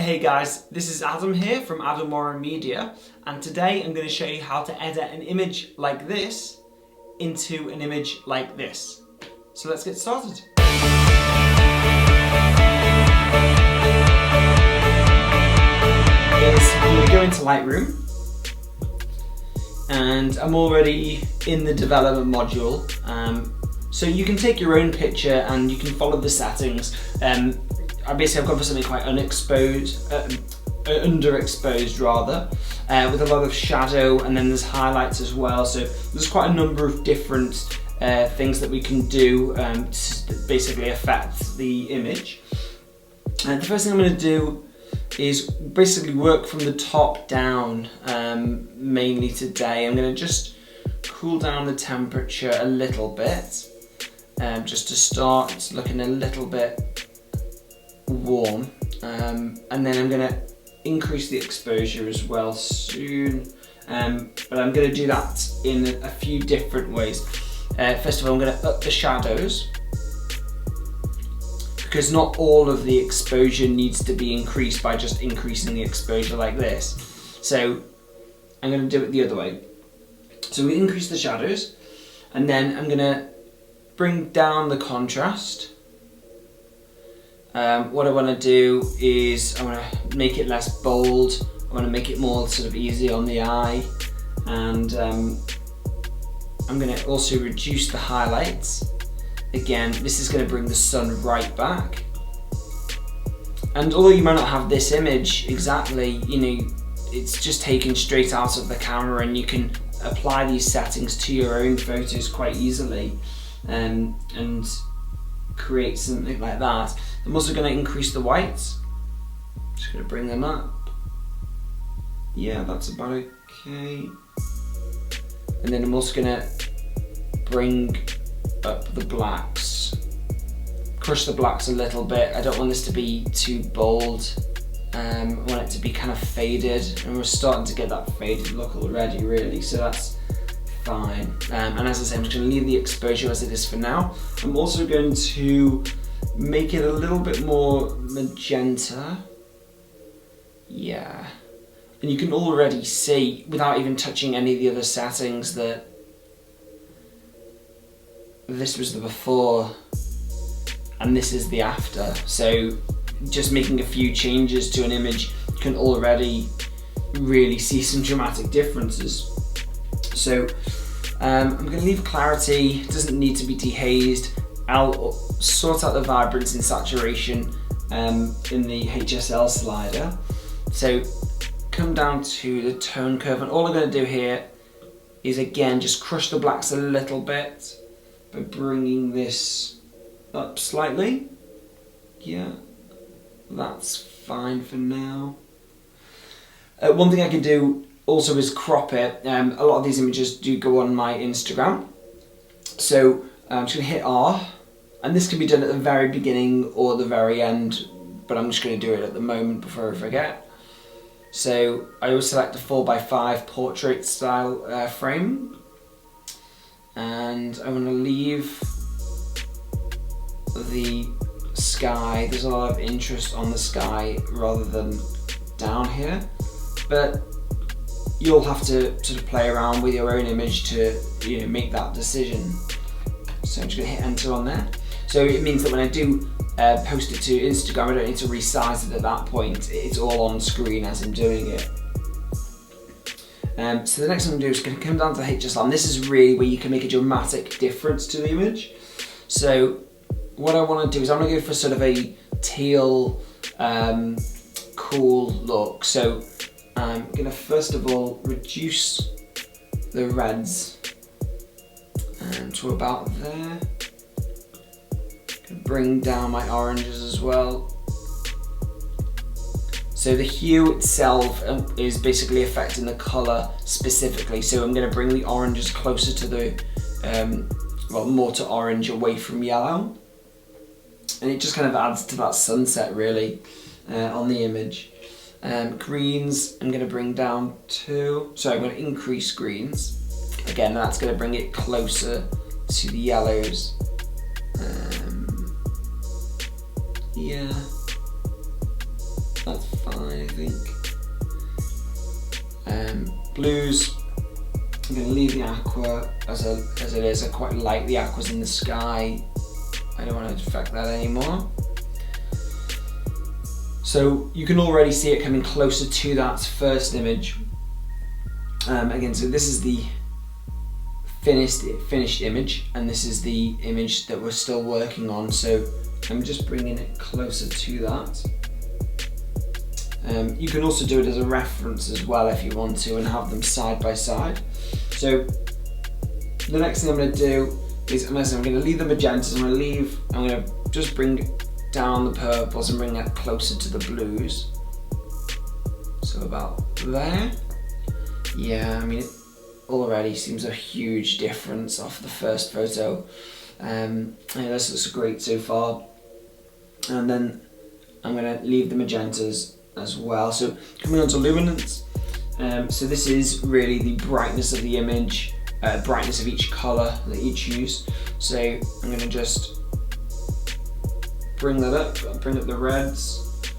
Hey guys, this is Adam here from Adam Warren Media, and today I'm going to show you how to edit an image like this into an image like this. So let's get started. I'm going to go into Lightroom, and I'm already in the development module. So you can take your own picture and you can follow the settings. I've gone for something quite underexposed rather, with a lot of shadow, and then there's highlights as well. So there's quite a number of different things that we can do to basically affect the image. And the first thing I'm going to do is basically work from the top down, mainly today. I'm going to just cool down the temperature a little bit, just to start. It's looking a little bit warm, and then I'm going to increase the exposure as well soon, but I'm going to do that in a few different ways. First of all, I'm going to up the shadows, because not all of the exposure needs to be increased by just increasing the exposure like this. So I'm going to do it the other way. So we increase the shadows, and then I'm going to bring down the contrast. What I want to do is I want to make it less bold. I want to make it more sort of easy on the eye, and I'm going to also reduce the highlights. Again, this is going to bring the sun right back. And although you might not have this image exactly, it's just taken straight out of the camera, and you can apply these settings to your own photos quite easily, and create something like that. I'm also going to increase the whites. Just going to bring them up. Yeah, that's about okay. And then I'm also going to bring up the blacks. Crush the blacks a little bit. I don't want this to be too bold. I want it to be kind of faded, and we're starting to get that faded look already, really, so that's fine. And as I say, I'm just going to leave the exposure as it is for now. I'm also going to make it a little bit more magenta. Yeah. And you can already see, without even touching any of the other settings, that this was the before and this is the after. So just making a few changes to an image can already really see some dramatic differences. So I'm going to leave clarity. It doesn't need to be dehazed. I'll sort out the vibrance and saturation in the HSL slider. So come down to the tone curve, and all I'm going to do here is again just crush the blacks a little bit by bringing this up slightly. Yeah, that's fine for now. One thing I can do also is crop it. A lot of these images do go on my Instagram, so I'm just going to hit R, and this can be done at the very beginning or the very end, but I'm just going to do it at the moment before I forget. So I always select a 4x5 portrait style frame, and I want to leave the sky. There's a lot of interest on the sky rather than down here, but you'll have to sort of play around with your own image to make that decision. So I'm just going to hit enter on there. So it means that when I do post it to Instagram, I don't need to resize it at that point. It's all on screen as I'm doing it. So the next thing I'm going to do is going to come down to the HSL, and this is really where you can make a dramatic difference to the image. So what I want to do is I'm going to go for sort of a teal, cool look. So I'm going to first of all reduce the reds to about there. Bring down my oranges as well. So the hue itself is basically affecting the colour specifically. So I'm going to bring the oranges closer to the, more to orange, away from yellow. And it just kind of adds to that sunset really on the image. Greens I'm going to bring down to, so I'm going to increase greens. Again, that's going to bring it closer to the yellows. Yeah. That's fine, I think. Blues, I'm going to leave the aqua as it is. I quite like the aquas in the sky. I don't want to affect that anymore. So you can already see it coming closer to that first image. Again, so this is the finished image, and this is the image that we're still working on. So I'm just bringing it closer to that. You can also do it as a reference as well if you want to, and have them side by side. So the next thing I'm going to do is, I'm going to leave the magentas. I'm going to just bring down the purples and bring that closer to the blues. So about there. Yeah, I mean, it already seems a huge difference off the first photo. Yeah, this looks great so far. And then I'm going to leave the magentas as well. So coming on to luminance. So this is really the brightness of the image, brightness of each colour that you choose. So I'm going to just bring that up, bring up the reds,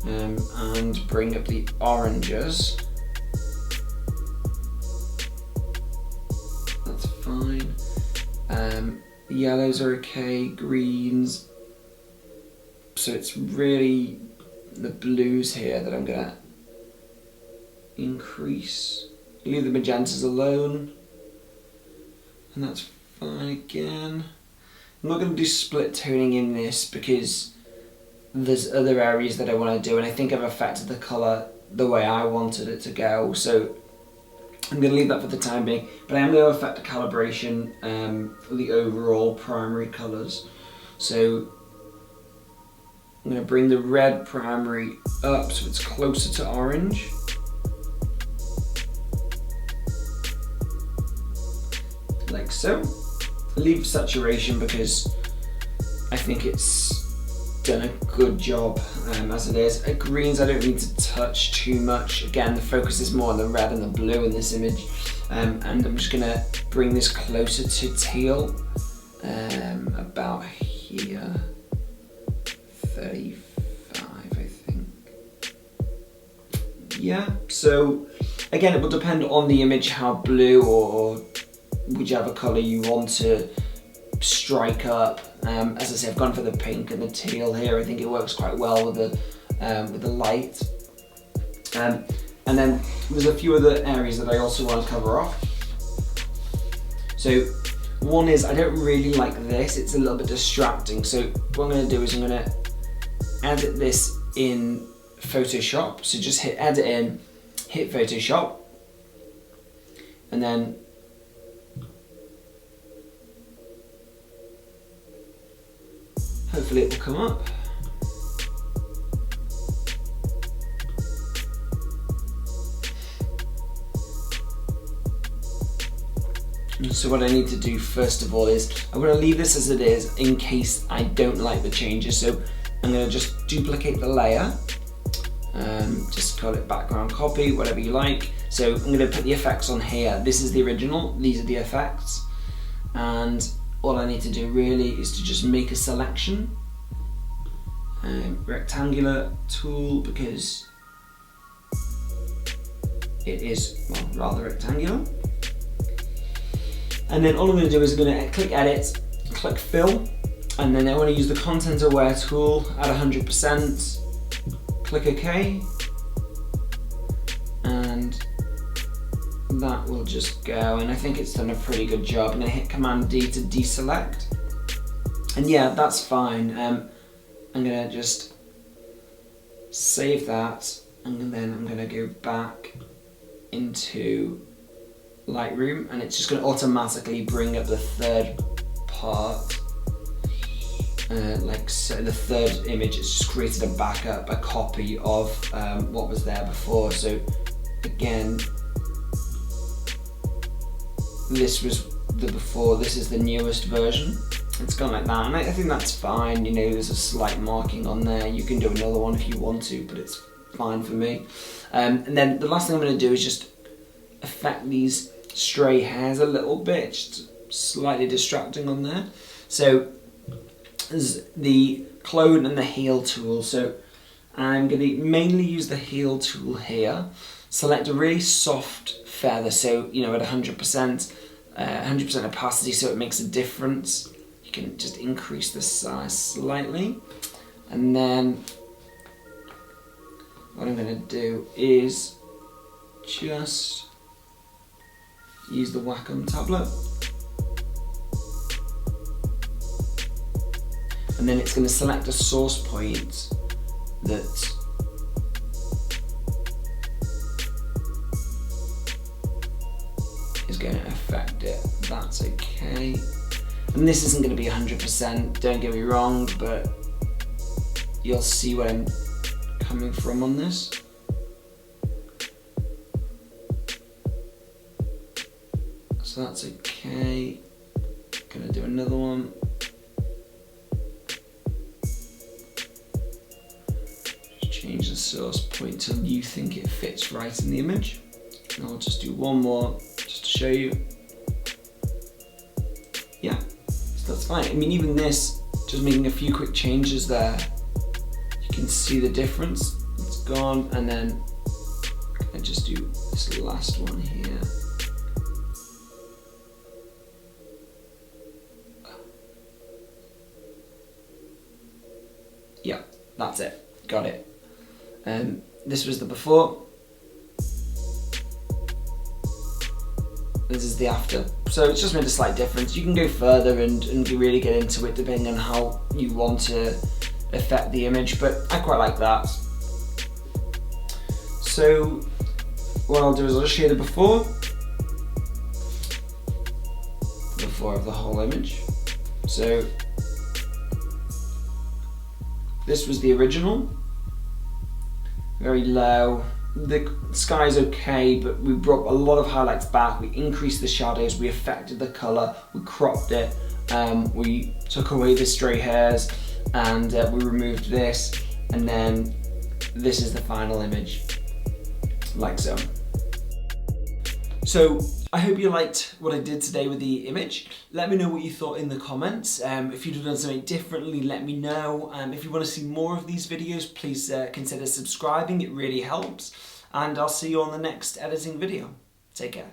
and bring up the oranges. That's fine. The yellows are okay, greens. So it's really the blues here that I'm gonna increase. Leave the magentas alone, and that's fine again. I'm not going to do split toning in this because there's other areas that I want to do, and I think I've affected the colour the way I wanted it to go, so I'm going to leave that for the time being, but I am going to affect the calibration for the overall primary colours. So I'm going to bring the red primary up so it's closer to orange. Like so. Leave saturation because I think it's done a good job as it is. Greens I don't need to touch too much. Again, the focus is more on the red and the blue in this image. And I'm just going to bring this closer to teal, about here, 35 I think. Yeah, so again it will depend on the image how blue or whichever colour you want to strike up. As I say, I've gone for the pink and the teal here. I think it works quite well with the light. And then there's a few other areas that I also want to cover off. So one is, I don't really like this. It's a little bit distracting. So what I'm going to do is I'm going to edit this in Photoshop. So just hit edit in, hit Photoshop, and then hopefully it will come up. So what I need to do first of all is, I'm going to leave this as it is in case I don't like the changes. So I'm going to just duplicate the layer, just call it background copy, whatever you like. So I'm going to put the effects on here. This is the original, these are the effects. And all I need to do really is to just make a selection, rectangular tool, because it is, well, rather rectangular. And then all I'm going to do is I'm going to click edit, click fill, and then I want to use the content aware tool at 100%, click OK, and that will just go, and I think it's done a pretty good job. I'm going to hit Command D to deselect, and yeah, that's fine. I'm going to just save that, and then I'm going to go back into Lightroom, and it's just going to automatically bring up the third part, like so. The third image, it's just created a backup, a copy of what was there before. So again, this was the before, this is the newest version. It's gone like that, and I think that's fine. You know, there's a slight marking on there. You can do another one if you want to, but it's fine for me. And then the last thing I'm going to do is just affect these stray hairs a little bit, just slightly distracting on there. So there's the clone and the heal tool. So I'm going to mainly use the heal tool here. Select a really soft feather, so you know, at 100% opacity, so it makes a difference. You can just increase the size slightly, and then what I'm going to do is just use the Wacom tablet, and then it's going to select a source point that is going to affect it. That's okay. And this isn't going to be 100%, don't get me wrong, but you'll see where I'm coming from on this. So that's okay. Gonna do another one. Just change the source point till you think it fits right in the image. And I'll just do one more just to show you. Yeah, so that's fine. I mean, even this, just making a few quick changes there, you can see the difference. It's gone, and then I just do this last one here. Yeah, that's it. Got it. This was the before. This is the after. So it's just made a slight difference. You can go further and really get into it depending on how you want to affect the image, but I quite like that. So what I'll do is I'll show you the before of the whole image. So this was the original, very low. The sky's okay, but we brought a lot of highlights back. We increased the shadows, we affected the color, we cropped it, we took away the stray hairs, and we removed this, and then this is the final image, like so. So I hope you liked what I did today with the image. Let me know what you thought in the comments. If you'd have done something differently, let me know. If you want to see more of these videos, please consider subscribing. It really helps. And I'll see you on the next editing video. Take care.